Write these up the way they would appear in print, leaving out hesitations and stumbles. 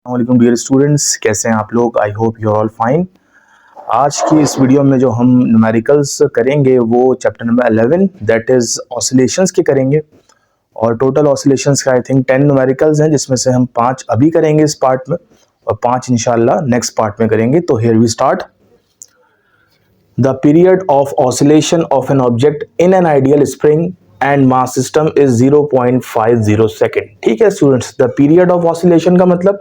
अस्सलाम dear students, कैसे हैं आप लोग। I hope you are all fine. आज की इस वीडियो में जो हम न्यूमेरिकल्स करेंगे वो chapter number 11 that is oscillations के करेंगे। और टोटल ऑसिलेशंस का आई थिंक 10 न्यूमेरिकल्स हैं, जिसमें से हम 5 अभी करेंगे इस पार्ट में और 5 इंशाल्लाह नेक्स्ट पार्ट में करेंगे। तो here we start. The period of oscillation of an object in an ideal spring and mass system is 0.50 second. ठीक है students, the period of oscillation का मतलब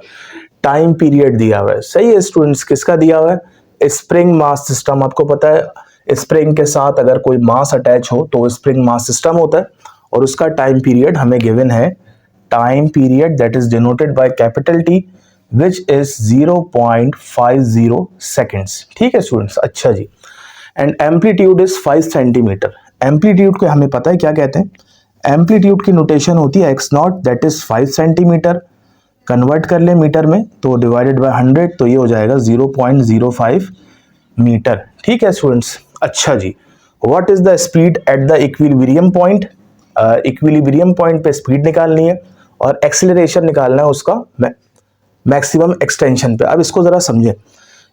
टाइम पीरियड दिया हुआ है। सही है स्टूडेंट्स, किसका दिया हुआ है? Spring mass system. आपको पता है स्प्रिंग के साथ अगर कोई मास अटैच हो तो स्प्रिंग मास सिस्टम होता है और उसका टाइम पीरियड हमें गिवन है। Time period that is denoted by capital T which is 0.50 seconds. ठीक है स्टूडेंट्स, अच्छा जी। And amplitude is 5 centimetre. Amplitude को हमें पता है क्या कहते हैं। एम्पलीट्यूड की नोटेशन होती है x not that is 5 centimetre. Convert कर ले मीटर में तो डिवाइडेड बाय 100 तो ये हो जाएगा 0.05 मीटर। ठीक है स्टूडेंट्स, अच्छा जी। What is the speed at the equilibrium point. Equilibrium point पे स्पीड निकालनी है और एक्सेलरेशन निकालना है उसका मैक्सिमम एक्सटेंशन पे। अब इसको जरा समझें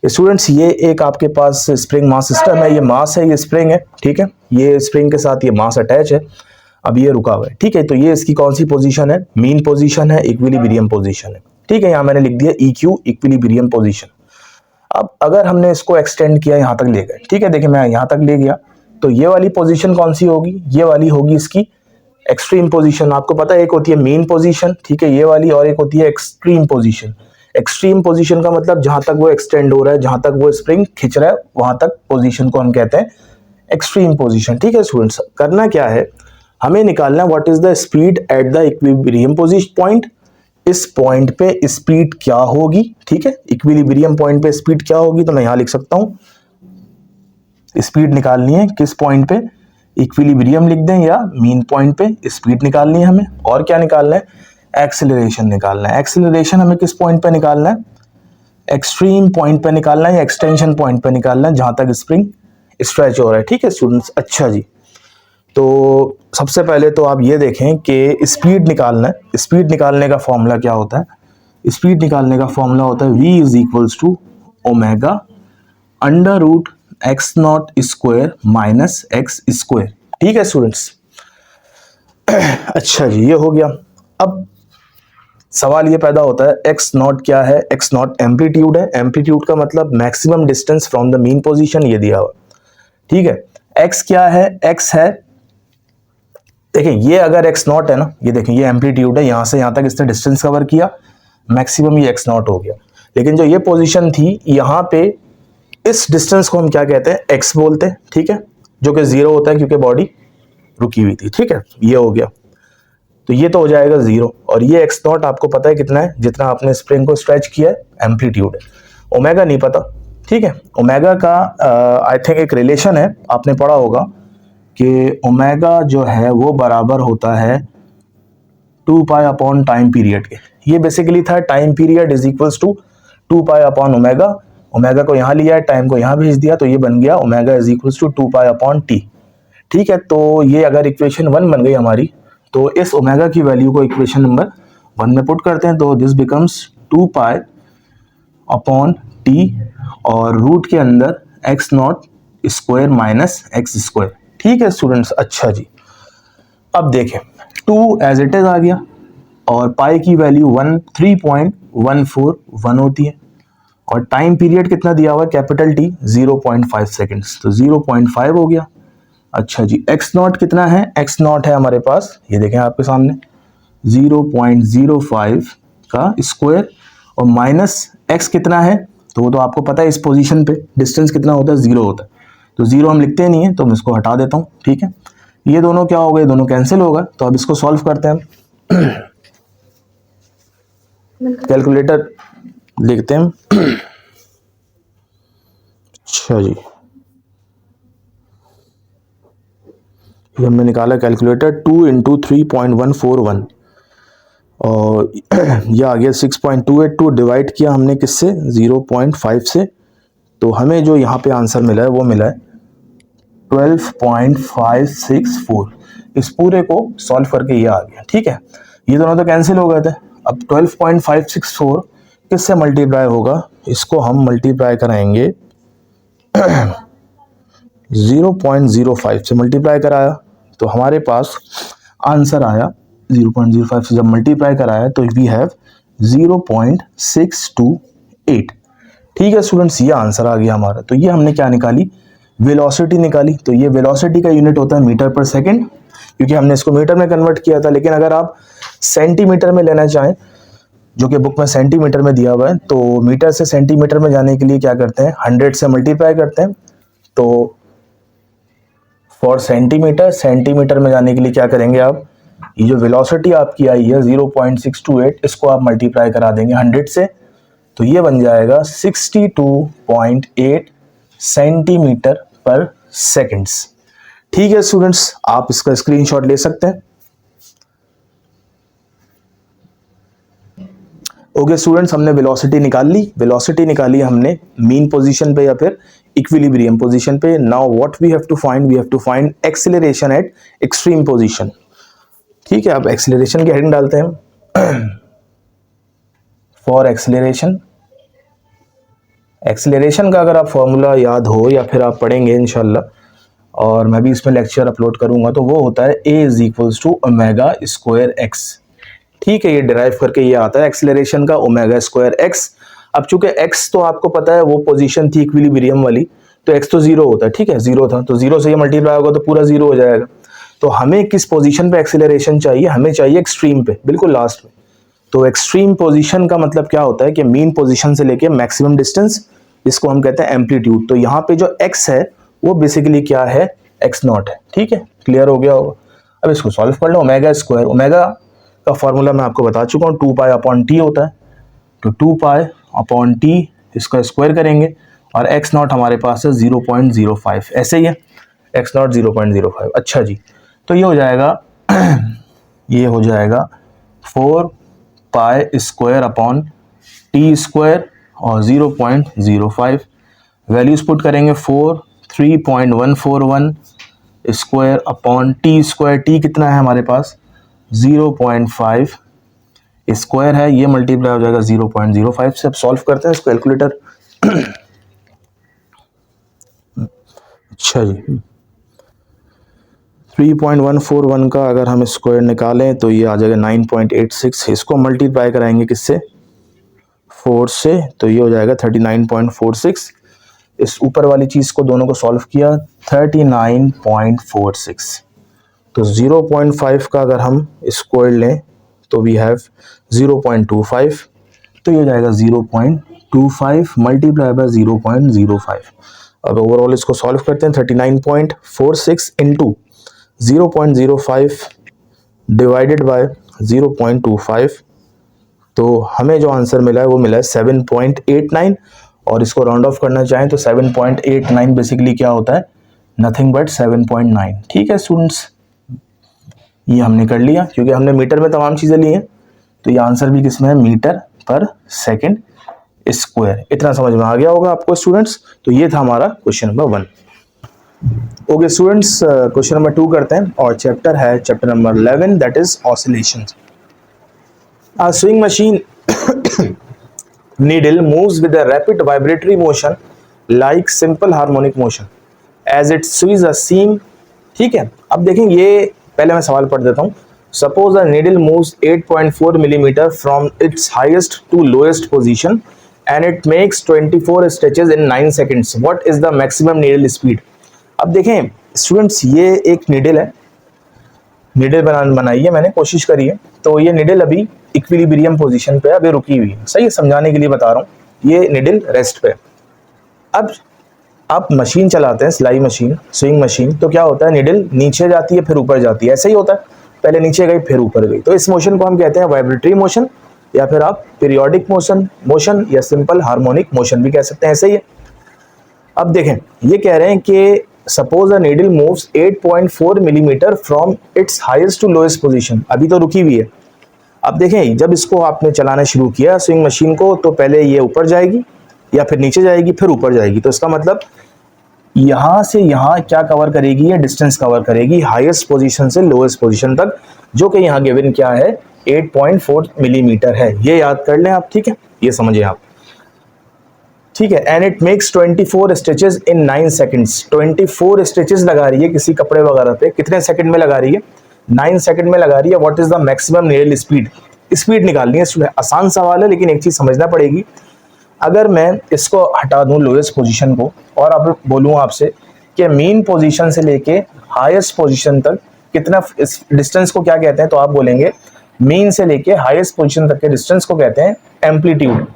स्टूडेंट्स। ये एक आपके पास स्प्रिंग मास सिस्टम है, ये मास है, ये स्प्रिंग है। ठीक है, ये स्प्रिंग के साथ ये मास अटैच है। अब ये रुका हुआ है। ठीक है, तो ये इसकी कौन सी पोजीशन है? मीन पोजीशन है, इक्विलिब्रियम पोजीशन है। ठीक है, यहाँ मैंने लिख दिया EQ, इक्विलिब्रियम पोजीशन। अब अगर हमने इसको एक्सटेंड किया यहाँ तक ले गए, ठीक है, देखिए मैं यहाँ तक ले गया तो ये वाली पोजीशन कौन सी होगी? ये वाली होगी इसकी एक्सट्रीम पोजीशन। आपको पता है एक होती है मीन पोजीशन, ठीक है, ये वाली, और एक होती है एक्सट्रीम पोजीशन। एक्सट्रीम पोजीशन का मतलब जहां तक वो एक्सटेंड हो रहा है, जहां तक वो स्प्रिंग खिंच रहा है, वहां तक पोजीशन को हम कहते हैं एक्सट्रीम पोजीशन। ठीक है स्टूडेंट्स, करना क्या है, हमें निकालना है what is the speed at the equilibrium position point. इस पॉइंट पे स्पीड क्या होगी? ठीक है, इक्विलिब्रियम पॉइंट पे स्पीड क्या होगी, तो मैं यहां लिख सकता हूं स्पीड निकालनी है किस पॉइंट पे, इक्विलिब्रियम लिख दें या मीन पॉइंट पे स्पीड निकालनी है हमें। और क्या निकालना है? एक्सेलरेशन निकालना है। एक्सेलरेशन हमें किस पॉइंट पे निकालना है? एक्सट्रीम पॉइंट पे निकालना है या एक्सटेंशन पॉइंट पे निकालना है जहां तक स्प्रिंग स्ट्रेच हो रहा है। ठीक है स्टूडेंट्स, अच्छा जी। तो सबसे पहले तो आप ये देखें कि स्पीड निकालना है। स्पीड निकालने का फॉर्मूला क्या होता है? स्पीड निकालने का फॉर्मूला होता है V is equals to omega under root x not square minus x square. ठीक है स्टूडेंट्स, अच्छा जी, ये हो गया। अब सवाल ये पैदा होता है एक्स नॉट क्या है? एक्स नॉट एम्पलीट्यूड है। एम्पलीट्यूड का मतलब maximum distance from the mean position, ये दिया हुआ। ठीक है, एक्स क्या है? एक्स है, देखिए ये अगर एक्स नॉट है ना, ये देखें ये एम्पलीट्यूड है, यहां से यहां तक इसने डिस्टेंस कवर किया, मैक्सिमम ये एक्स नॉट हो गया। लेकिन जो ये पोजीशन थी यहाँ पे, इस डिस्टेंस को हम क्या कहते हैं? एक्स बोलते हैं। ठीक है, जो कि 0 होता है क्योंकि बॉडी रुकी हुई थी। ठीक है, ये हो गया, तो ये तो हो जाएगा 0 और ये एक्स नॉट आपको पता है कितना है, जितना आपने स्प्रिंग को स्ट्रेच किया है, एम्पलीट्यूड है। ओमेगा नहीं पता। ठीक है, ओमेगा का आई थिंक एक रिलेशन है, आपने पढ़ा होगा कि ओमेगा जो है वो बराबर होता है 2 पाई अपॉन टाइम पीरियड के। ये बेसिकली था time period is equals to 2 pi upon omega. Omega को यहाँ लिया है, टाइम को यहाँ भेज दिया, तो ये बन गया omega is equals to 2 pi upon T. ठीक है, तो ये अगर इक्वेशन 1 बन गई हमारी, तो इस ओमेगा की वैल्यू को इक्वेशन नंबर 1 में पुट करते हैं, तो this becomes 2 pi upon T और रूट के अंदर x not square minus x square. ठीक है स्टूडेंट्स, अच्छा जी। अब देखें 2 एज इट इज आ गया और पाई की वैल्यू 3.141 होती है और टाइम पीरियड कितना दिया हुआ है? कैपिटल टी 0.5 सेकेंड्स, तो 0.5 हो गया। अच्छा जी, एक्स नॉट कितना है? एक्स नॉट है हमारे पास, ये देखें आपके सामने 0.05 का स्क्वायर और माइनस एक्स कितना है, तो वो तो आपको पता है इस पोजीशन पे डिस्टेंस कितना होता है? 0 होता है, तो 0 हम लिखते नहीं है, तो मैं इसको हटा देता हूँ। ठीक है, ये दोनों क्या हो गए? दोनों कैंसिल होगा। तो अब इसको सॉल्व करते हैं, कैलकुलेटर लिखते हैं। अच्छा जी, ये हमने निकाला कैलकुलेटर 2 इंटू 3.141 और ये आ गया 6.282। डिवाइड किया हमने किससे? 0.5 से, तो हमें जो यहाँ पे आंसर मिला है वो मिला है 12.564। इस पूरे को सॉल्व करके ये आ गया। ठीक है, ये दोनों तो कैंसिल हो गए थे। अब 12.564 किससे मल्टीप्लाई होगा, इसको हम मल्टीप्लाई कराएंगे 0.05 से मल्टीप्लाई कराया तो हमारे पास आंसर आया 0.05 से जब मल्टीप्लाई कराया तो वी हैव 0.628। ठीक है स्टूडेंट्स, ये आंसर आ गया हमारा। तो ये हमने क्या निकाली, वेलोसिटी निकाली। तो ये वेलोसिटी का यूनिट होता है मीटर पर सेकंड, क्योंकि हमने इसको मीटर में कन्वर्ट किया था। लेकिन अगर आप सेंटीमीटर में लेना चाहें, जो कि बुक में सेंटीमीटर में दिया हुआ है, तो मीटर से सेंटीमीटर में जाने के लिए क्या करते हैं, 100 से मल्टीप्लाई करते हैं। तो फॉर सेंटीमीटर में जाने के लिए क्या करेंगे आप, ये जो वेलोसिटी आपकी आई है 0.628, इसको आप मल्टीप्लाई करा देंगे 100 से, तो ये बन जाएगा 62.8 सेंटीमीटर पर सेकंड्स। ठीक है स्टूडेंट्स, आप इसका स्क्रीनशॉट ले सकते हैं। ओके स्टूडेंट्स, हमने वेलोसिटी निकाली हमने मीन पोजीशन पे या फिर इक्विलिब्रियम पोजीशन पे। Now what we have to find acceleration at extreme position. ठीक है, आप एक्सीलरेशन की हेडिंग डालते हैं फॉर एक्सीलरेशन का अगर आप फॉर्मूला याद हो या फिर आप पढ़ेंगे इंशाल्लाह, और मैं भी इसमें लेक्चर अपलोड करूंगा, तो वो होता है a = ω²x। ठीक है, ये डिराइव करके ये आता है एक्सीलरेशन का ω²x। अब चूंकि x तो आपको पता है वो पोजीशन थी इक्विलिब्रियम वाली, तो x तो 0 होता है। ठीक है, 0 था, तो 0 से ये मल्टीप्लाई होगा तो पूरा 0 हो जाएगा। तो हमें किस पोजीशन पे एक्सीलरेशन चाहिए, हमें चाहिए एक्सट्रीम पे, बिल्कुल लास्ट में। तो एक्सट्रीम पोजीशन का मतलब क्या होता है कि मीन पोजीशन से लेके मैक्सिमम डिस्टेंस, इसको हम कहते हैं एम्पलीट्यूड। तो यहाँ पे जो x है वो बेसिकली क्या है, x0 है। ठीक है, क्लियर हो गया होगा। अब इसको सॉल्व कर लो। ω², ओमेगा का फॉर्मूला मैं आपको बता चुका हूँ, 2π/t होता है। तो 2π/t इसका स्क्वायर करेंगे और x0 हमारे पास है 0.05, ऐसे ही है, x0 0.05। अच्छा जी, तो ये हो जाएगा 4π² और 0.05। वैल्यूज पुट करेंगे 3.141 square upon T square. T कितना है हमारे पास, 0.5 स्क्वायर है, ये मल्टीप्लाई हो जाएगा 0.05 से। अब सॉल्व करते हैं इसको कैलकुलेटर। अच्छा जी, 3.141 का अगर हम स्क्वायर निकालें तो ये आ जाएगा 9.86। इसको मल्टीप्लाई कराएंगे किससे, 4 से, तो ये हो जाएगा 39.46। इस ऊपर वाली चीज को दोनों को सॉल्व किया 39.46। तो 0.5 का अगर हम स्क्वायर लें तो वी हैव 0.25, तो ये हो जाएगा 0.25 मल्टीप्लाई बाय 0.05। अब ओवरऑल इसको सॉल्व करते हैं, 39.46 इंटू 0.05 डिवाइडेड बाय 0.25, तो हमें जो आंसर मिला है वो मिला है 7.89। और इसको राउंड ऑफ करना चाहें तो 7.89 बेसिकली क्या होता है, नथिंग बट 7.9। ठीक है स्टूडेंट्स, ये हमने कर लिया, क्योंकि हमने मीटर में तमाम चीज़ें ली हैं, तो ये आंसर भी किसमें है, मीटर पर सेकंड स्क्वायर। इतना समझ में आ गया होगा आपको स्टूडेंट्स। तो ये था हमारा question number 1। Okay students, question number 2 करते हैं, और चैप्टर है chapter number 11, that is oscillations. A swing machine needle moves with a rapid vibratory motion like simple harmonic motion as it squeezes a seam। ठीक है, अब देखें, ये पहले मैं सवाल पढ़ देता हूँ। Suppose a needle moves 8.4 millimeter from its highest to lowest position and it makes 24 stitches in 9 seconds. What is the maximum needle speed? अब देखें स्टूडेंट्स, ये एक निडल है, निडल बनाई है मैंने, कोशिश करी है। तो ये निडल अभी इक्विलिब्रियम पोजीशन पे अभी रुकी हुई है, सही है, समझाने के लिए बता रहा हूँ। ये निडल रेस्ट पे। अब आप मशीन चलाते हैं, सिलाई मशीन, स्विंग मशीन, तो क्या होता है, निडल नीचे जाती है फिर ऊपर जाती है, ऐसे ही होता है, पहले नीचे गई फिर ऊपर गई। तो इस मोशन को हम कहते हैं वाइब्रेटरी मोशन, या फिर आप पीरियोडिक मोशन या सिंपल हार्मोनिक मोशन भी कह सकते हैं, ऐसे ही है। अब देखें, ये कह रहे हैं कि suppose a needle moves 8.4 millimetre from its highest to lowest position, अभी तो रुकी हुई है। अब देखें, जब इसको आपने चलाना शुरू किया स्विंग मशीन को, तो पहले ये ऊपर जाएगी या फिर नीचे जाएगी फिर ऊपर जाएगी। तो इसका मतलब यहां से यहां क्या कवर करेगी, ये डिस्टेंस कवर करेगी हाईएस्ट पोजीशन से लोएस्ट पोजीशन तक, जो कि यहां गिवन क्या है, 8.4 मिलीमीटर है, ये याद कर लें आप, ठीक है, ये समझिए आप, ठीक है। And it makes 24 stitches in 9 seconds. 24 stitches लगा रही है किसी कपड़े वगैरह पे, कितने सेकंड में लगा रही है? 9 सेकंड में लगा रही है। What is the maximum needle speed? Speed निकालनी है। आसान सवाल है, लेकिन एक चीज समझना पड़ेगी। अगर मैं इसको हटा दूं लोएस्ट पोजीशन को, और अब बोलूं आपसे कि मीन पोजीशन से लेके हाईएस्ट पोजीशन तक कितना, इस डिस्टेंस को क्या कहते हैं, तो आप बोलेंगे मीन से लेके हाईएस्ट पोजीशन तक के डिस्टेंस को कहते हैं एम्पलीट्यूड।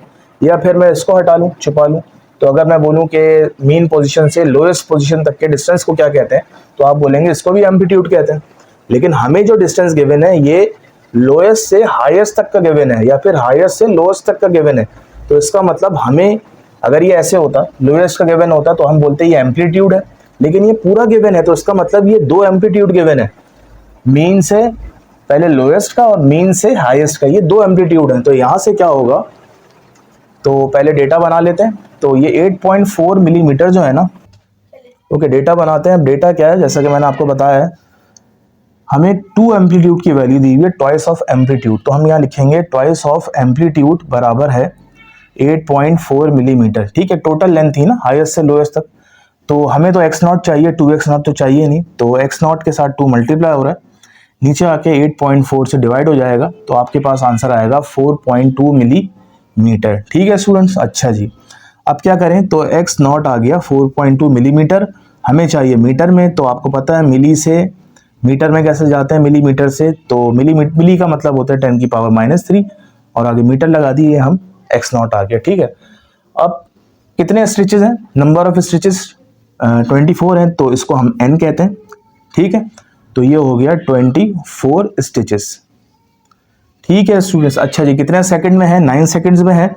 या फिर मैं इसको हटा लूं, छुपा लूं, तो अगर मैं बोलूं कि मीन पोजीशन से लोएस्ट पोजीशन तक के डिस्टेंस को क्या कहते हैं, तो आप बोलेंगे इसको भी एम्पलीट्यूड कहते हैं। लेकिन हमें जो डिस्टेंस गिवन है ये लोएस्ट से हाईएस्ट तक का गिवन है, या फिर हाईएस्ट से लोएस्ट तक का गिवन है। तो इसका मतलब हमें, अगर ये ऐसे होता, लोएस्ट का गिवन होता, तो हम बोलते ये एम्पलीट्यूड है। लेकिन ये पूरा गिवन है, तो इसका मतलब ये दो एम्पलीट्यूड गिवन है, मीन से पहले लोएस्ट का और मीन से हाईएस्ट का, ये दो एम्पलीट्यूड है। तो यहां से क्या होगा, तो पहले डेटा बना लेते हैं। तो ये 8.4 मिलीमीटर जो है ना, ओके, डेटा बनाते हैं। अब डेटा क्या है, जैसा कि मैंने आपको बताया है, हमें 2 एम्पलीट्यूड की वैल्यू दी हुई है, ट्वाइस ऑफ एम्पलीट्यूड। तो हम यहाँ लिखेंगे ट्वाइस ऑफ एम्पलीट्यूड बराबर है 8.4 मिलीमीटर, ठीक है। टोटल लेंथ थी ना हाईएस्ट से लोएस्ट तक, तो हमें तो x नॉट चाहिए, 2x नॉट तो चाहिए नहीं, तो x नॉट के साथ 2 मल्टीप्लाई हो रहा है, नीचे आके 8.4 से डिवाइड हो जाएगा, तो आपके पास आंसर आएगा 4.2 मिलीमीटर, ठीक है स्टूडेंट्स। अच्छा जी, अब क्या करें, तो x नॉट आ गया 4.2 मिलीमीटर, हमें चाहिए मीटर में, तो आपको पता है मिली से मीटर में कैसे जाते हैं, मिलीमीटर से, तो मिली का मतलब होता है 10 की पावर -3, और आगे मीटर लगा दिए हम, x नॉट आ गया, ठीक है। अब कितने स्टिचेस हैं, नंबर ऑफ स्टिचेस 24 हैं, तो इसको हम n कहते हैं, ठीक है। तो ये हो गया 24 स्टिचेस, ठीक है स्टूडेंट्स। अच्छा जी, कितने सेकंड में है, 9 सेकंड्स में है,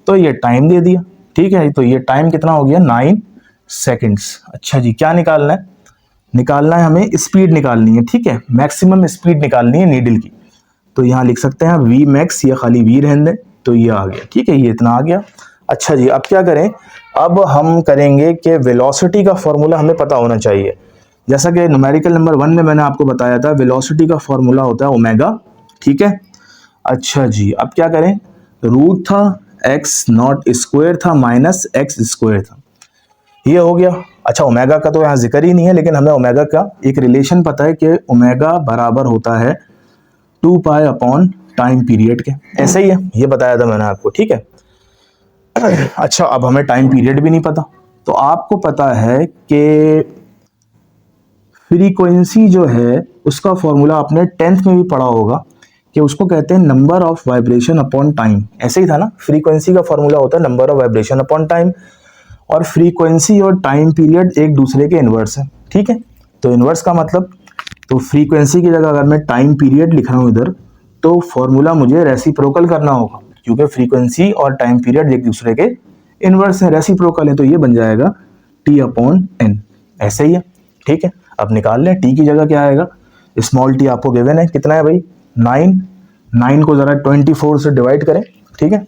तो ये टाइम दे दिया, ठीक है। तो ये टाइम कितना हो गया, 9 सेकंड्स। अच्छा जी, क्या निकालना है, निकालना है हमें स्पीड निकालनी है, ठीक है, मैक्सिमम स्पीड निकालनी है नीडल की। तो यहाँ लिख सकते हैं वी मैक्स, या खाली वी रहने दें, तो ये आ गया, ठीक है, ये इतना आ गया। अच्छा जी, अब क्या करें, अब हम करेंगे कि वेलोसिटी का फॉर्मूला हमें पता होना चाहिए। जैसा कि न्यूमेरिकल नंबर 1 में मैंने आपको बताया था, वेलोसिटी का फॉर्मूला होता है ओमेगा, ठीक है। अच्छा जी, अब क्या करें, रूट था, एक्स नॉट स्क्वायर था, माइनस एक्स स्क्वायर था, ये हो गया। अच्छा, ओमेगा का तो यहाँ जिक्र ही नहीं है, लेकिन हमें ओमेगा का एक रिलेशन पता है कि ओमेगा बराबर होता है 2 पाई अपॉन टाइम पीरियड के, ऐसे ही है, ये बताया था मैंने आपको, ठीक है। अच्छा, अब हमें टाइम पीरियड भी नहीं पता, तो आपको पता है कि फ्रीक्वेंसी जो है उसका फॉर्मूला आपने 10th में भी पढ़ा होगा, कि उसको कहते हैं number of vibration upon time, ऐसे ही था ना। फ्रीक्वेंसी का फॉर्मूला होता है number of vibration upon time, और फ्रीक्वेंसी और टाइम पीरियड एक दूसरे के इन्वर्स है, ठीक है। तो इन्वर्स का मतलब, तो फ्रीक्वेंसी की जगह अगर मैं टाइम पीरियड लिख रहा हूँ इधर, तो फॉर्मूला मुझे रेसिप्रोकल करना होगा, क्योंकि फ्रीक्वेंसी और टाइम पीरियड एक दूसरे के इन्वर्स है, रेसिप्रोकल है, तो ये बन जाएगा t/n, ऐसे ही है, ठीक है। अब निकाल लें, t की जगह क्या आएगा, स्मॉल t आपको गिवन है, कितना है भाई, 9 को जरा 24 से डिवाइड करें, ठीक है,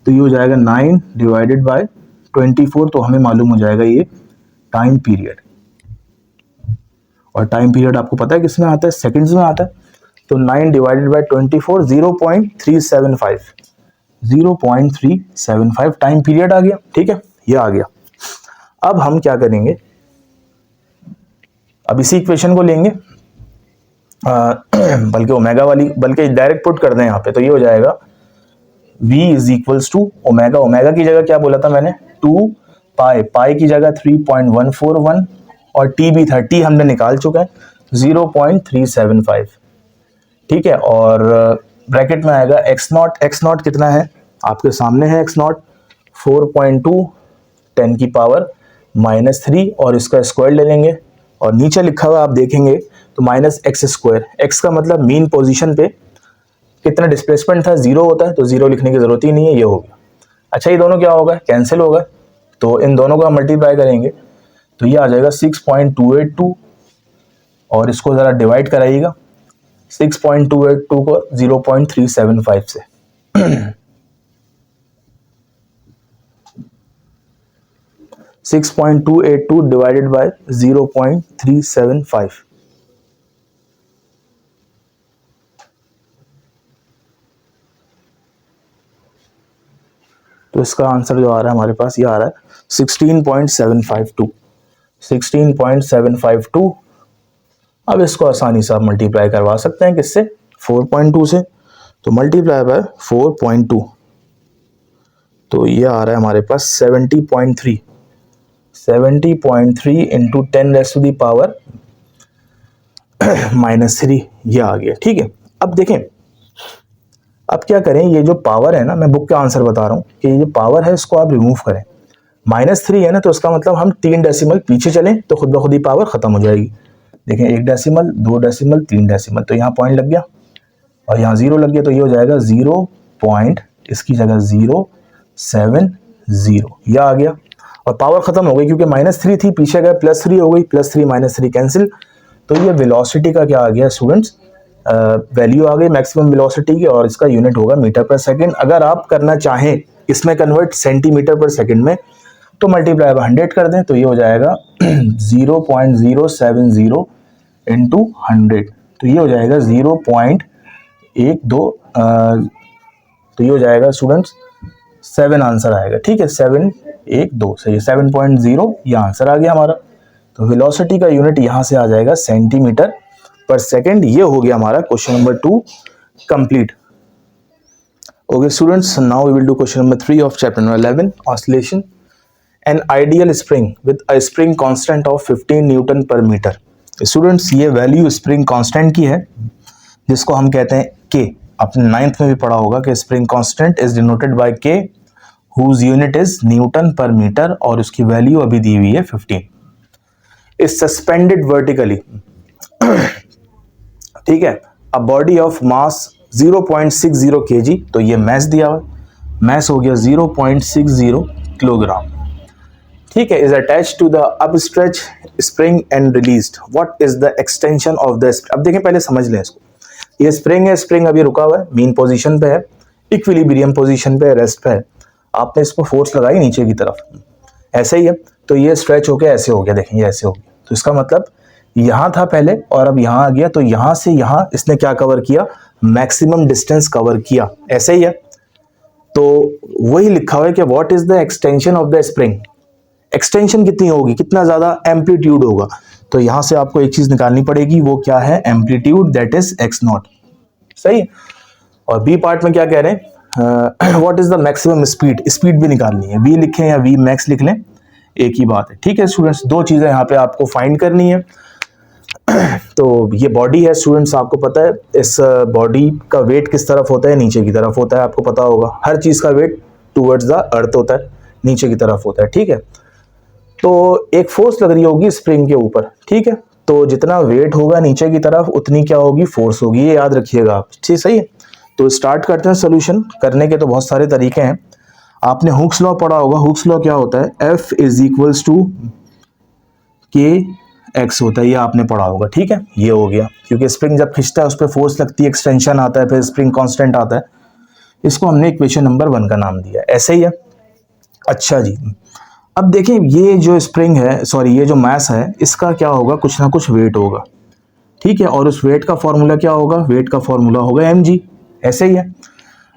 तो ये हो जाएगा 9 डिवाइडेड बाय 24, तो हमें मालूम हो जाएगा ये टाइम पीरियड। और टाइम पीरियड आपको पता है किसमें आता है, सेकंड्स में आता है, तो 9 डिवाइडेड बाय 24, 0.375 टाइम पीरियड आ गया, ठीक है, ये आ गया। अब हम क्या करेंगे, अब इसी इक्वेशन को लेंगे, बल्कि ओमेगा वाली, बल्कि डायरेक्ट पुट कर दें यहाँ पे, तो ये हो जाएगा v is equals to omega, omega की जगह क्या बोला था मैंने, 2 पाई, पाई की जगह 3.141, और t भी था, t हमने निकाल चुका है 0.375, ठीक है। और ब्रैकेट में आएगा x नॉट, x नॉट कितना है आपके सामने है, x नॉट 4.2 10 की पावर -3, और इसका स्क्वायर ले लेंगे, और नीचे लिखा हुआ आप देखेंगे तो -x², x का मतलब मीन पोजीशन पे कितना डिस्प्लेसमेंट था, 0 होता है, तो 0 लिखने की जरूरत ही नहीं है, ये हो गया। अच्छा, ये दोनों क्या होगा, कैंसिल होगा, तो इन दोनों को हम मल्टीप्लाई करेंगे, तो ये आ जाएगा 6.282, और इसको ज़रा डिवाइड कराइएगा, 6.282 को 0.375 से, 6.282 डिवाइडेड बाय 0.375, तो इसका आंसर जो आ रहा है हमारे पास ये आ रहा है 16.752। 16.752। अब इसको आसानी से आप मल्टीप्लाई करवा सकते हैं किससे, 4.2 से। तो मल्टीप्लाई बाय 4.2, तो ये आ रहा है हमारे पास 70.3। 70.3 इंटू 10⁻³ -3, ये आ गया। ठीक है, अब देखें, अब क्या करें, ये जो पावर है ना, मैं बुक का आंसर बता रहा हूँ कि ये जो पावर है इसको आप रिमूव करें। -3 है ना, तो इसका मतलब हम 3 डेसिमल पीछे चलें तो खुद ब खुद ही पावर खत्म हो जाएगी। देखें, 1 डेसिमल, 2 डेसिमल, 3 डेसिमल, तो यहाँ पॉइंट लग गया और यहाँ 0 लग गया, तो ये हो जाएगा 0 पॉइंट, इसकी जगह 070, यह आ गया और पावर खत्म हो गई क्योंकि -3 थी, पीछे गए +3 हो गई, +3 -3 कैंसिल। तो ये वेलोसिटी का क्या आ गया स्टूडेंट्स, वैल्यू आ गई मैक्सिमम वेलोसिटी की, और इसका यूनिट होगा मीटर पर सेकंड। अगर आप करना चाहें इसमें कन्वर्ट सेंटीमीटर पर सेकंड में, तो मल्टीप्लाई बाय 100 कर दें, तो ये हो जाएगा 0.070 इंटू 100, तो ये हो जाएगा 0.12, तो ये हो जाएगा स्टूडेंट्स 7 आंसर आएगा। ठीक है, 712 सही है, 7.0 ये आंसर आ गया हमारा। तो वेलोसिटी का यूनिट यहाँ से आ जाएगा सेंटीमीटर पर सेकंड। ये हो गया हमारा question number 2 complete. Okay students, now we will do question number 3 of chapter number 11, oscillation. An ideal spring with a spring constant of 15 newton per metre. Students, ये वैल्यू स्प्रिंग कांस्टेंट की है जिसको हम कहते हैं के। आपने 9th में भी पढ़ा होगा कि spring constant is denoted bye के whose unit is Newton per metre, और उसकी वैल्यू अभी दी हुई है 15। इज सस्पेंडेड वर्टिकली, ठीक है, a body of mass 0.60 kg, तो ये मैस दिया हुआ, मैस हो गया 0.60 किलोग्राम। ठीक है, is attach to the unstretched spring and released, what is the extension of the. अब देखें, पहले समझ लें इसको। ये स्प्रिंग है, स्प्रिंग अभी रुका हुआ है, मीन पोजीशन पे है, इक्विलिब्रियम पोजीशन पे है, रेस्ट पे है। आपने इसको फोर्स लगाई नीचे की तरफ, ऐसे ही है, तो ये स्ट्रेच होके ऐसे हो गया। देखें, ये ऐसे हो गया, तो इसका मतलब यहाँ था पहले और अब यहाँ आ गया, तो यहाँ से यहाँ इसने क्या कवर किया, मैक्सिमम डिस्टेंस कवर किया, ऐसे ही है। तो वही लिखा हुआ है कि what is the extension of the spring, extension कितनी होगी, कितना ज्यादा एम्पलीट्यूड होगा। तो यहां से आपको एक चीज निकालनी पड़ेगी, वो क्या है, एम्पलीट्यूड, दैट इज x0, सही। और बी पार्ट में क्या कह रहे हैं, what is the maximum speed, speed भी निकालनी है, v लिखें या v मैक्स लिख लें, एक ही बात है। ठीक है स्टूडेंट्स, दो चीजें यहाँ पे आपको फाइंड करनी है। तो ये बॉडी है स्टूडेंट्स, आपको पता है इस बॉडी का वेट किस तरफ होता है, नीचे की तरफ होता है, आपको पता होगा। हर चीज का वेट टूवर्ड्स द अर्थ होता है, नीचे की तरफ होता है। ठीक है, तो एक फोर्स लग रही होगी स्प्रिंग के ऊपर, ठीक है, तो जितना वेट होगा नीचे की तरफ उतनी क्या होगी, फोर्स होगी, ये याद रखिएगा आप। ठीक, सही है। तो स्टार्ट करते हैं सोल्यूशन करने के। तो बहुत सारे तरीके हैं, आपने हुक्स लॉ पढ़ा होगा। हुक्स लॉ क्या होता है, F = kx होता है, ये आपने पढ़ा होगा। ठीक है, ये हो गया, क्योंकि स्प्रिंग जब खिंचता है उस पर फोर्स लगती है, एक्सटेंशन आता है, फिर स्प्रिंग कांस्टेंट आता है। इसको हमने इक्वेशन नंबर 1 का नाम दिया, ऐसे ही है। अच्छा जी, अब देखें, ये जो स्प्रिंग है, सॉरी ये जो मास है, इसका क्या होगा, कुछ ना कुछ वेट होगा। ठीक है, और उस वेट का फॉर्मूला क्या होगा, वेट का फॉर्मूला होगा mg, ऐसे ही है।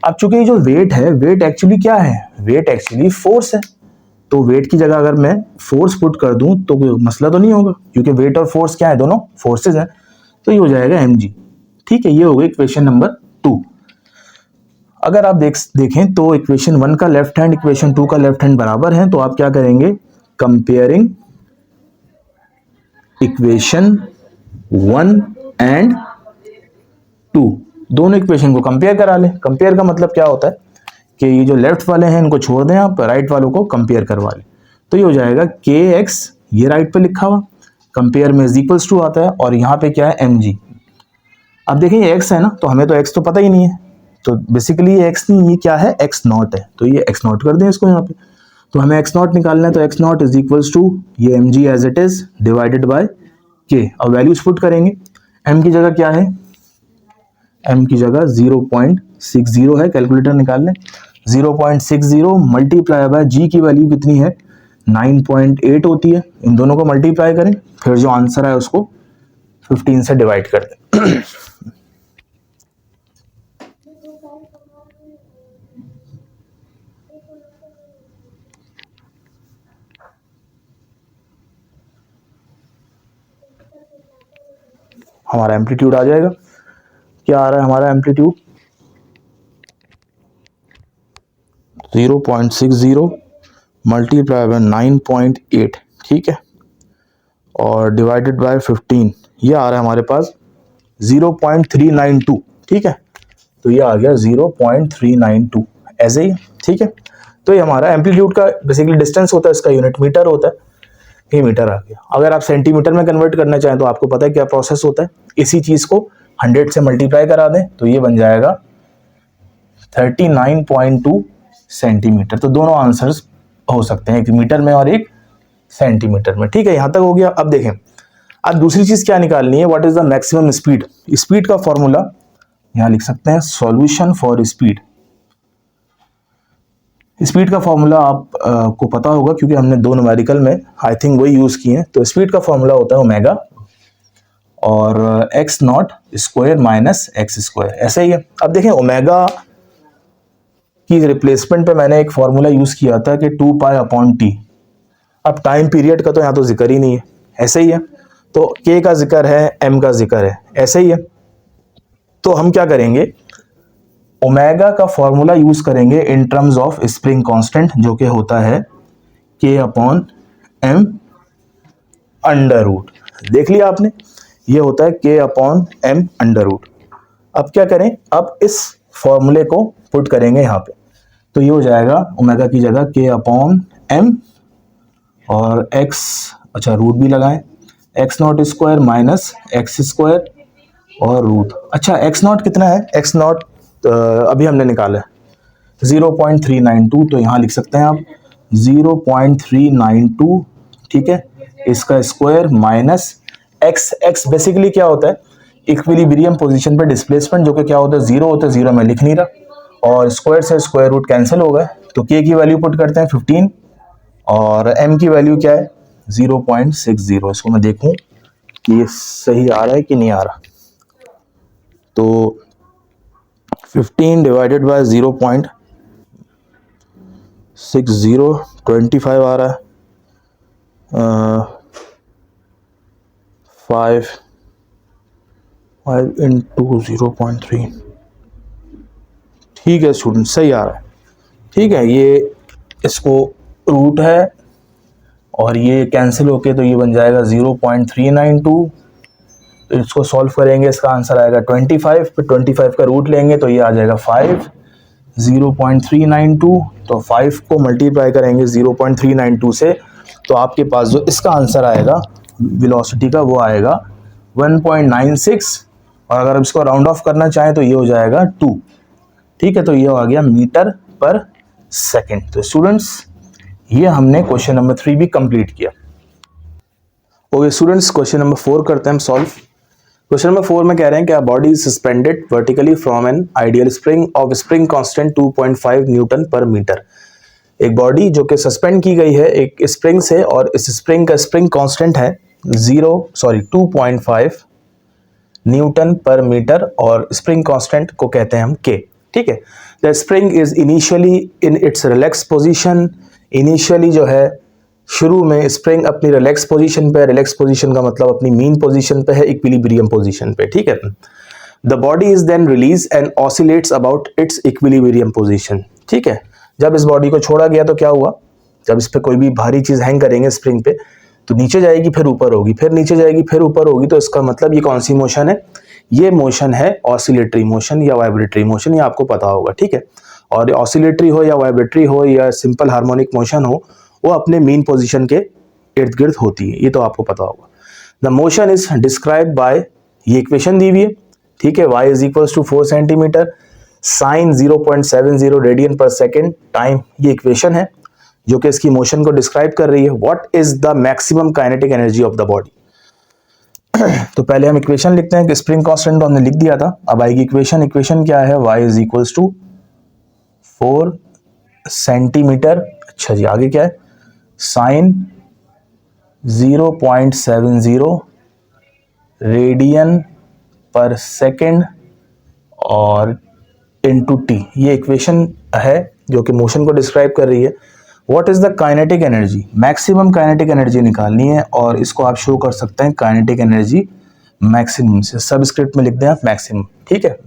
अब चूंकि ये जो वेट है, वेट एक्चुअली क्या है, वेट एक्चुअली फोर्स है। तो वेट की जगह अगर मैं फोर्स पुट कर दूं तो कोई मसला तो नहीं होगा, क्योंकि वेट और फोर्स क्या है, दोनों फोर्सेज हैं। तो ये हो जाएगा mg। ठीक है, ये हो गई इक्वेशन नंबर 2। अगर आप देखें तो इक्वेशन 1 का लेफ्ट हैंड इक्वेशन 2 का लेफ्ट हैंड बराबर है, तो आप क्या करेंगे, कंपेयरिंग इक्वेशन 1 एंड 2, दोनों इक्वेशन को कंपेयर करा लें। कंपेयर का मतलब क्या होता है कि ये जो लेफ्ट वाले हैं इनको छोड़ दें, आप राइट वालों को कंपेयर करवा लें। तो ये हो जाएगा kx, ये राइट पे लिखा हुआ, कंपेयर में इक्वल्स टू आता है, और यहाँ पे क्या है mg। अब देखिए ये x है ना, तो हमें तो x तो पता ही नहीं है, तो बेसिकली ये x नहीं, ये क्या है, x0 है, तो ये x0 कर दें इसको यहाँ पे। तो हमें x0 निकालना है, तो x0 = ये mg as it is divided by k। अब वैल्यूज पुट करेंगे, m की जगह क्या है, m की जगह 0.60 है, कैलकुलेटर निकाल लें। 0.60 मल्टीप्लाई बाय g की वैल्यू कितनी है, 9.8 होती है। इन दोनों को मल्टीप्लाई करें, फिर जो आंसर है उसको 15 से डिवाइड कर दें। हमारा एम्पलीट्यूड आ जाएगा। क्या आ रहा है हमारा एम्पलीट्यूड? 0.60 मल्टीप्लाई बाय 9.8, ठीक है, और डिवाइडेड बाय 15, ये आ रहा है हमारे पास 0.392, ठीक है। तो ये आ गया 0.392 ऐसे ही, ठीक है। तो ये हमारा एम्पलीट्यूड का बेसिकली डिस्टेंस होता है, इसका यूनिट मीटर होता है, ये मीटर आ गया। अगर आप सेंटीमीटर में कन्वर्ट करना चाहें तो आपको पता है क्या प्रोसेस होता है, इसी चीज को 100 से मल्टीप्लाई करा दें तो ये बन जाएगा 39.2 सेंटीमीटर। तो दोनों आंसर्स हो सकते हैं, एक मीटर में और एक सेंटीमीटर में, ठीक है। यहां तक हो गया। अब देखें, अब दूसरी चीज क्या निकालनी है, what is the maximum speed. Speed का फॉर्मूला यहां लिख सकते हैं, सॉल्यूशन फॉर स्पीड। स्पीड का फॉर्मूला आप को पता होगा क्योंकि हमने दो न्यूमेरिकल में आई थिंक वही यूज किए हैं। तो स्पीड का फॉर्मूला होता है ओमेगा और x not square minus x square, ऐसे ही है। अब देखें ओमेगा की रिप्लेसमेंट पे मैंने एक फॉर्मूला यूज किया था कि 2 पाई अपॉन टी। अब टाइम पीरियड का तो यहाँ तो जिक्र ही नहीं है, ऐसे ही है। तो के का जिक्र है, एम का जिक्र है, ऐसे ही है। तो हम क्या करेंगे, ओमेगा का फॉर्मूला यूज करेंगे in terms of spring constant, जो कि होता है के अपॉन एम अंडर रूट। देख लिया आपने, ये होता है के अपॉन एम अंडर रूट। अब क्या करें, अब इस फॉर्मूले को पुट करेंगे यहाँ पे, तो ये हो जाएगा ओमेगा की जगह के अपॉन एम और एक्स, अच्छा रूट भी लगाएं, x not square minus x square और रूट। अच्छा एक्स नॉट कितना है, एक्स नॉट अभी हमने निकाला है 0.392, तो यहाँ लिख सकते हैं आप 0.392, ठीक है, इसका square minus x. X basically क्या होता है, इक्विलिब्रियम पोजीशन पे डिस्प्लेसमेंट, जो कि क्या होता है, जीरो होता है, जीरो मैं लिख नहीं रहा, और स्क्वायर से स्क्वायर रूट कैंसिल हो गए। तो के की वैल्यू पुट करते हैं 15 और एम की वैल्यू क्या है 0.60। इसको मैं देखूं कि ये सही आ रहा है कि नहीं आ रहा। तो 15 डिवाइडेड बाय 0.60 25 आ रहा है, 5 इंटू 0.3, ठीक है स्टूडेंट, सही आ रहा है, ठीक है। ये इसको रूट है और ये कैंसिल होके तो ये बन जाएगा 0.392। तो इसको सॉल्व करेंगे, इसका आंसर आएगा 25, फिर 25 का रूट लेंगे तो ये आ जाएगा 5, 0.392। तो 5 को मल्टीप्लाई करेंगे 0.392 से, तो आपके पास जो इसका आंसर आएगा वेलोसिटी का वो आएगा 1.96, और अगर आप इसको राउंड ऑफ करना चाहें तो ये हो जाएगा 2, ठीक है। तो ये आ गया मीटर पर सेकेंड। तो स्टूडेंट्स ये हमने क्वेश्चन नंबर 3 भी कंप्लीट किया। ओके स्टूडेंट्स, क्वेश्चन नंबर 4 करते हैं हम सॉल्व। क्वेश्चन नंबर 4 में कह रहे हैं कि a body is suspended vertically from N ideal spring of spring constant 2.5 Newton per metre. एक बॉडी जो कि सस्पेंड की गई है एक स्प्रिंग से, और इस स्प्रिंग का स्प्रिंग कांस्टेंट है 2.5 न्यूटन पर मीटर, और स्प्रिंग कांस्टेंट को कहते हैं हम के, ठीक है। The spring is initially in its relax position. Initially जो है शुरू में स्प्रिंग अपनी रिलैक्स पोजीशन पे, रिलैक्स पोजीशन का मतलब अपनी मीन पोजीशन पे है, इक्विलिब्रियम पोजीशन पे, ठीक है। The body is then release and oscillates about its equilibrium position, ठीक है। जब इस बॉडी को छोड़ा गया तो क्या हुआ, जब इस पे कोई भी भारी चीज हैंग करेंगे स्प्रिंग पे तो नीचे जाएगी फिर ऊपर होगी, फिर नीचे जाएगी फिर ऊपर होगी। तो इसका मतलब ये कौन सी मोशन है, ये मोशन है ऑसिलेटरी मोशन या वाइब्रेटरी मोशन, ये आपको पता होगा, ठीक है। और ऑसिलेटरी हो या वाइब्रेटरी हो या सिंपल हार्मोनिक मोशन हो, वो अपने मीन पोजीशन के इर्द गिर्द होती है, ये तो आपको पता होगा। The motion is describe by, ये इक्वेशन दी हुई है, ठीक है, y is equals to 4 centimetre, sine 0.70 radian per second, time ये इक्वेशन है जो कि इसकी मोशन को डिस्क्राइब कर रही है। What is the maximum kinetic energy of the body. तो पहले हम इक्वेशन लिखते हैं कि स्प्रिंग कांस्टेंट तो हमने लिख दिया था, अब आएगी इक्वेशन। इक्वेशन क्या है, y is equals to 4 centimetre, अच्छा जी आगे क्या है, साइन 0.70 रेडियन पर सेकेंड और इनटू टी, ये इक्वेशन है जो कि मोशन को डिस्क्राइब कर रही है। What is the kinetic energy, maximum kinetic energy निकालनी है, और इसको आप शो कर सकते हैं काइनेटिक एनर्जी मैक्सिमम से सबस्क्रिप्ट में लिख दें आप मैक्सिमम, ठीक है।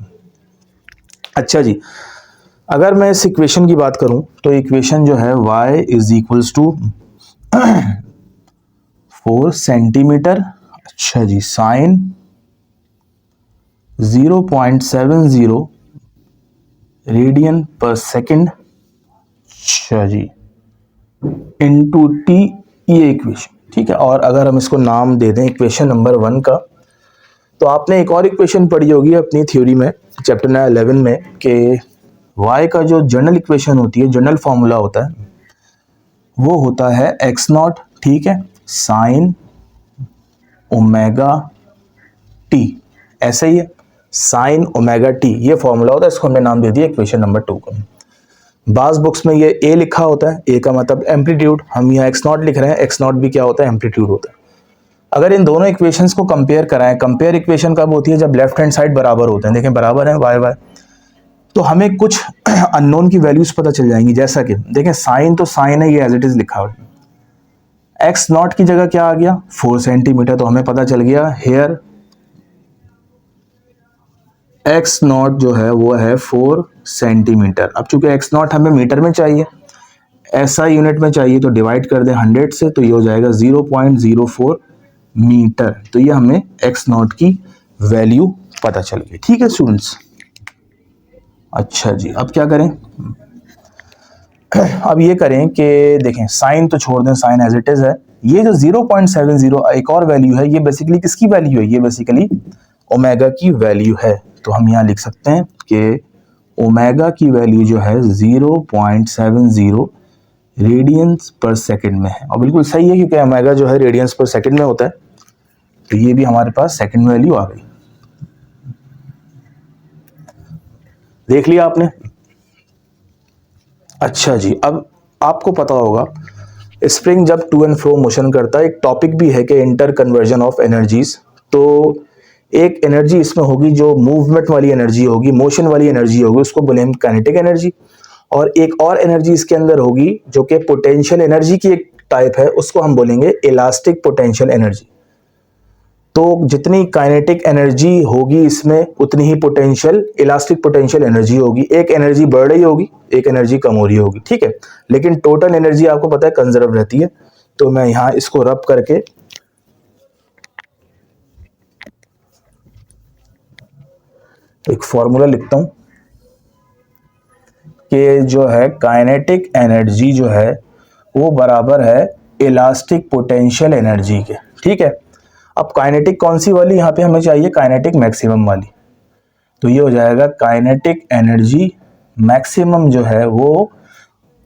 अच्छा जी, अगर मैं इस इक्वेशन की बात करूं तो इक्वेशन जो है y is equals to 4 centimetre, अच्छा जी, साइन 0.70 रेडियन पर सेकेंड, अच्छा जी, इनटू टी, ये इक्वेशन, ठीक है। और अगर हम इसको नाम दे दें इक्वेशन नंबर 1 का, तो आपने एक और इक्वेशन पढ़ी होगी अपनी थ्योरी में चैप्टर 11 में कि y का जो जनरल इक्वेशन होती है, जनरल फॉर्मूला होता है, वो होता है एक्स नॉट, ठीक है, साइन ओमेगा टी, ऐसा ही है, साइन ओमेगा टी, ये फॉर्मूला होता है, इसको हमने नाम दे दिया इक्वेशन नंबर 2 का। बाज बुक्स में ये ए लिखा होता है, ए का मतलब एम्पलीट्यूड, हम यहाँ एक्स नॉट लिख रहे हैं, एक्स नॉट भी क्या होता है, एम्पलीट्यूड होता है। अगर इन दोनों इक्वेशंस को कंपेयर कराएं, कंपेयर इक्वेशन कब होती है, जब लेफ्ट हैंड साइड बराबर होते हैं, देखें बराबर है वाई वाई, तो हमें कुछ अननोन की वैल्यूज पता चल जाएंगी। जैसा कि देखें साइन तो साइन है, ये एज इट इज लिखा हुआ है, एक्स नॉट की जगह क्या आ गया 4 सेंटीमीटर, तो हमें पता चल गया हेयर एक्स नॉट जो है वो है 4 सेंटीमीटर। अब चूंकि एक्स नॉट हमें मीटर में चाहिए, ऐसा यूनिट में चाहिए, तो डिवाइड कर दें 100 से, तो ये हो जाएगा 0.04 मीटर। तो ये हमें एक्स नॉट की वैल्यू पता चल गई, ठीक है स्टूडेंट्स। अच्छा जी, अब क्या करें, अब ये करें कि देखें साइन तो छोड़ दें, साइन एज इट इज है, ये जो 0.70 एक और वैल्यू है, ये बेसिकली किसकी वैल्यू है, ये बेसिकली ओमेगा की वैल्यू है। तो हम यहाँ लिख सकते हैं कि ओमेगा की वैल्यू जो है 0.70 रेडियंस पर सेकंड में है, और बिल्कुल सही है क्योंकि ओमेगा जो है रेडियंस पर सेकंड में होता है, तो ये भी हमारे पास सेकंड वैल्यू आ गई, देख लिया आपने। अच्छा जी, अब आपको पता होगा स्प्रिंग जब टू एंड फ्रो मोशन करता है, एक टॉपिक भी है कि इंटर कन्वर्जन ऑफ एनर्जीज। तो एक एनर्जी इसमें होगी जो मूवमेंट वाली एनर्जी होगी, मोशन वाली एनर्जी होगी, उसको बोले हम काइनेटिक एनर्जी। और एक और एनर्जी इसके अंदर होगी जो कि पोटेंशियल एनर्जी की एक टाइप है, उसको हम बोलेंगे इलास्टिक पोटेंशियल एनर्जी। तो जितनी काइनेटिक एनर्जी होगी इसमें, उतनी ही पोटेंशियल इलास्टिक पोटेंशियल एनर्जी होगी। एक एनर्जी बढ़ रही होगी, एक एनर्जी कम हो रही होगी, ठीक है, लेकिन टोटल एनर्जी आपको पता है कंजर्व रहती है। तो मैं यहां इसको रब करके एक फॉर्मूला लिखता हूं कि जो है काइनेटिक एनर्जी जो है वो बराबर है इलास्टिक पोटेंशियल एनर्जी के, ठीक है। अब काइनेटिक कौन सी वाली, यहाँ पे हमें चाहिए काइनेटिक मैक्सिमम वाली, तो ये हो जाएगा काइनेटिक एनर्जी मैक्सिमम जो है वो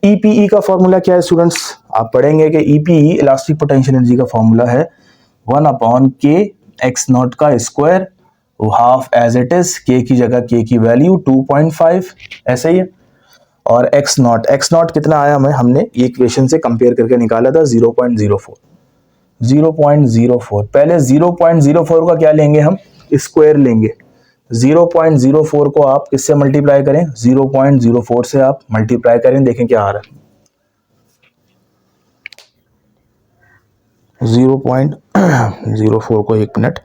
ईपीई का फॉर्मूला क्या है स्टूडेंट्स, आप पढ़ेंगे कि ईपीई इलास्टिक पोटेंशियल एनर्जी का फॉर्मूला है 1/k एक्स नॉट का स्क्वायर, वो हाफ एज इट इज, के की जगह के की वैल्यू 2.5, ऐसे ही है। और एक्स नॉट कितना आया हमें, हमने ये इक्वेशन से कंपेयर करके निकाला था 0.04, 0.04। पहले 0.04 का क्या लेंगे हम, स्क्वायर लेंगे। 0.04 को आप किससे मल्टीप्लाई करें, 0.04 से आप मल्टीप्लाई करें, देखें क्या आ रहा है, 0.04 को, एक मिनट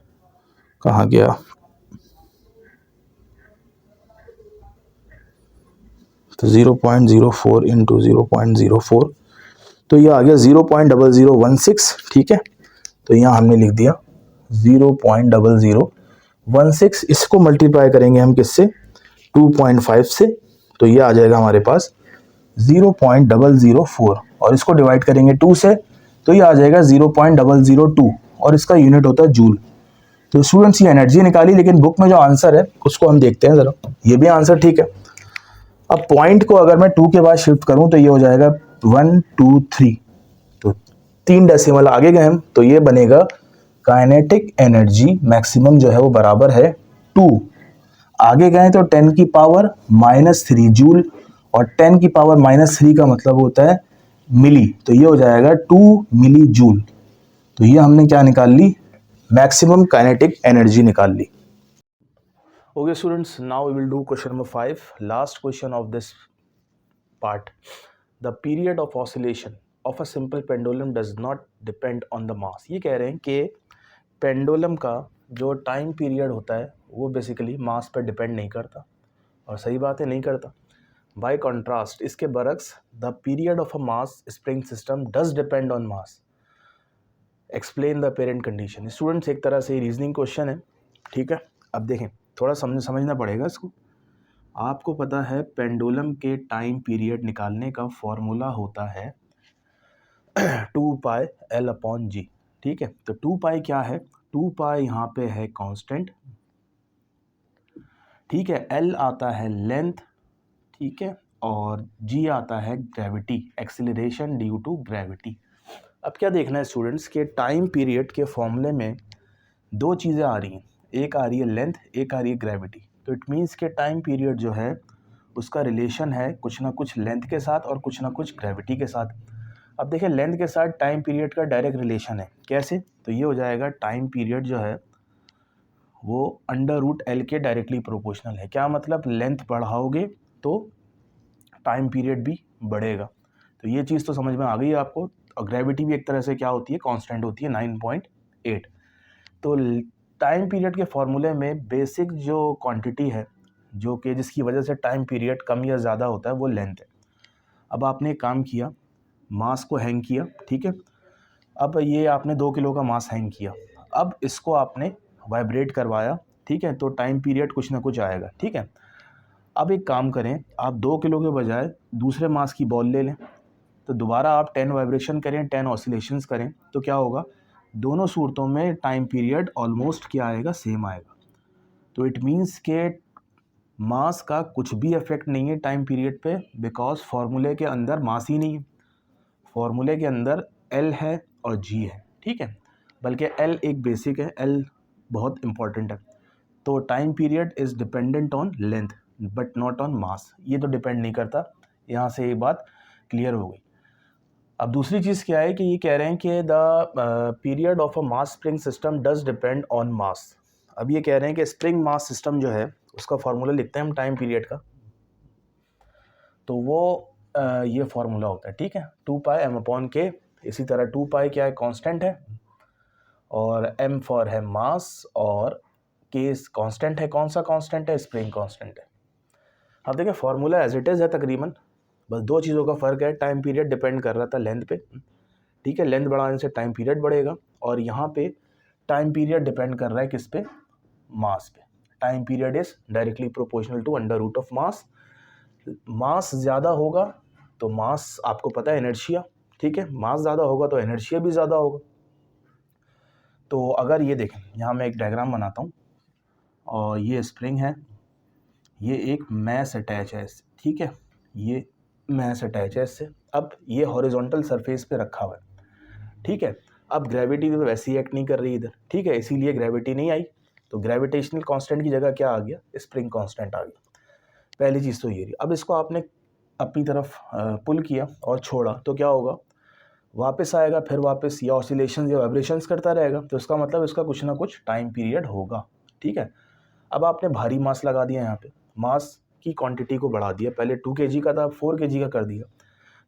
कहाँ गया, तो 0.04 इंटू 0.04, तो ये आ गया 0.0016, ठीक है। तो यहाँ हमने लिख दिया 0.0016, इसको मल्टीप्लाई करेंगे हम किससे, 2.5 से, तो ये आ जाएगा हमारे पास 0.004, और इसको डिवाइड करेंगे 2 से, तो ये आ जाएगा 0.002, और इसका यूनिट होता है जूल। तो स्टूडेंट्स ये एनर्जी निकाली, लेकिन बुक में जो आंसर है उसको हम देखते हैं जरा, ये भी आंसर ठीक है। अब पॉइंट को अगर मैं 2 के बाद शिफ्ट करूं तो ये हो जाएगा 1 2 3, तो 3 डेसिमल आगे गए हम, तो ये बनेगा काइनेटिक एनर्जी मैक्सिमम जो है वो बराबर है 2, आगे गए तो 10 की पावर -3 जूल, और 10 की पावर -3 का मतलब होता है मिली, तो ये हो जाएगा 2 मिली जूल। तो ये हमने क्या निकाल ली, मैक्सिमम काइनेटिक एनर्जी निकाल ली। Okay students, now we will do question number 5, last question of this part. The period of oscillation of a simple pendulum does not depend on the mass. ये कह रहे हैं कि पेंडुलम का जो time period होता है वो बेसिकली मास पर डिपेंड नहीं करता, और सही बात है, नहीं करता। बाय कॉन्ट्रास्ट इसके बरक्स the period of a mass spring system does depend on mass, explain the parent condition. Students एक तरह से रीजनिंग क्वेश्चन है, ठीक है। अब देखें, थोड़ा समझना पड़ेगा इसको। आपको पता है पेंडुलम के टाइम पीरियड निकालने का फॉर्मूला होता है 2 पाई L अपॉन जी, ठीक है। तो 2 पाई क्या है, 2 पाई यहाँ पे है कांस्टेंट, ठीक है। L आता है लेंथ, ठीक है, और G आता है gravity, acceleration due to gravity. अब क्या देखना है स्टूडेंट्स के टाइम पीरियड के फॉर्मूले में दो चीज़ें आ रही हैं, एक आ रही है लेंथ, एक आ रही है ग्रेविटी। तो इट मीन्स के टाइम पीरियड जो है उसका रिलेशन है कुछ ना कुछ लेंथ के साथ और कुछ ना कुछ ग्रेविटी के साथ। अब देखिए लेंथ के साथ टाइम पीरियड का डायरेक्ट रिलेशन है, कैसे? तो ये हो जाएगा टाइम पीरियड जो है वो √L के डायरेक्टली प्रोपोर्शनल है। क्या मतलब? लेंथ बढ़ाओगे तो टाइम पीरियड भी बढ़ेगा। तो ये चीज़ तो समझ में आ गई है आपको। और ग्रेविटी भी एक तरह से क्या होती है, कांस्टेंट होती है 9.8। तो टाइम पीरियड के फॉर्मूले में बेसिक जो क्वांटिटी है जो कि जिसकी वजह से टाइम पीरियड कम या ज़्यादा होता है वो लेंथ है। अब आपने एक काम किया, मास को हैंग किया, ठीक है। अब ये आपने 2 किलो का मास हैंग किया, अब इसको आपने वाइब्रेट करवाया, ठीक है। तो टाइम पीरियड कुछ ना कुछ आएगा, ठीक है। अब एक काम करें, आप 2 किलो के बजाय दूसरे मास की बॉल ले लें, तो दोबारा आप 10 वाइब्रेशन करें, 10 ऑसिलेशंस करें, तो क्या होगा, दोनों सूरतों में टाइम पीरियड ऑलमोस्ट क्या आएगा, सेम आएगा। तो इट मीन्स के मास का कुछ भी इफेक्ट नहीं है टाइम पीरियड पे, बिकॉज फार्मूले के अंदर मास ही नहीं है, फार्मूले के अंदर L है और G है, ठीक है। बल्कि L एक बेसिक है, L बहुत इंपॉर्टेंट है। तो time period is dependent on length but not on मास, ये तो डिपेंड नहीं करता। यहाँ से ये बात क्लियर हो गई। अब दूसरी चीज़ क्या है कि ये कह रहे हैं कि the period of a mass spring system does depend on मास। अब ये कह रहे हैं कि स्प्रिंग मास सिस्टम जो है उसका फार्मूला लिखते हैं हम टाइम पीरियड का, तो वो ये फार्मूला होता है, ठीक है, 2 पाई M अपॉन के। इसी तरह 2 पाई क्या है, कांस्टेंट है, और M फॉर है मास, और K कांस्टेंट है। कौन सा कांस्टेंट है? स्प्रिंग कांस्टेंट है। अब देखिए फार्मूला एज इट इज़ है तकरीबन, बस दो चीज़ों का फ़र्क है। टाइम पीरियड डिपेंड कर रहा था लेंथ पे, ठीक है, लेंथ बढ़ाने से टाइम पीरियड बढ़ेगा, और यहाँ पे टाइम पीरियड डिपेंड कर रहा है किस पे, मास पे। Time period is directly proportional to √ of mass. Mass ज़्यादा होगा तो मास आपको पता है इनर्शिया, ठीक है, मास ज़्यादा होगा तो इनर्शिया भी ज़्यादा होगा। तो अगर ये देखें, यहाँ मैं एक डायग्राम बनाता हूँ, और ये स्प्रिंग है, ये एक मैस अटैच है इससे, ठीक है, ये मैस अटैच है इससे। अब ये हॉरिजॉन्टल सरफेस पे रखा हुआ है, ठीक है। अब ग्रेविटी तो वैसे ही एक्ट नहीं कर रही इधर, ठीक है, इसीलिए ग्रेविटी नहीं आई। तो ग्रेविटेशनल कांस्टेंट की जगह क्या आ गया, स्प्रिंग कांस्टेंट आ गया। पहली चीज़ तो ये रही। अब इसको आपने अपनी तरफ पुल किया और छोड़ा, तो क्या होगा, वापस आएगा, फिर वापस या ऑसिलेशन या वाइब्रेशंस करता रहेगा। तो इसका मतलब इसका कुछ ना कुछ टाइम पीरियड होगा, ठीक है। अब आपने भारी मास लगा दिया, यहाँ पे मास की क्वांटिटी को बढ़ा दिया, पहले 2 kg का था 4 kg का कर दिया।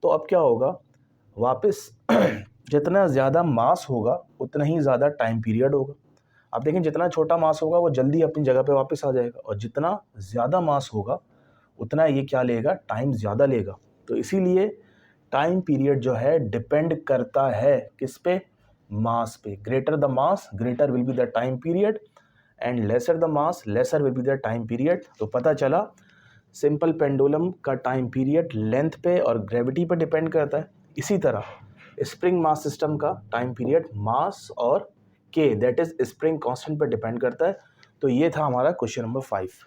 तो अब क्या होगा, वापस जितना ज़्यादा मास होगा उतना ही ज़्यादा टाइम पीरियड होगा। आप देखें जितना छोटा मास होगा वो जल्दी अपनी जगह पे वापस आ जाएगा, और जितना ज़्यादा मास होगा उतना ये क्या लेगा, टाइम ज़्यादा लेगा। तो इसीलिए टाइम पीरियड जो है डिपेंड करता है किस पे, मास पे। Greater the mass greater will be the time period, and lesser the mass laser will be the time period. तो पता चला सिंपल पेंडुलम का टाइम पीरियड लेंथ पे और ग्रेविटी पे डिपेंड करता है। इसी तरह स्प्रिंग मास सिस्टम का टाइम पीरियड मास और K that is spring constant पर डिपेंड करता है। तो ये था हमारा क्वेश्चन नंबर 5।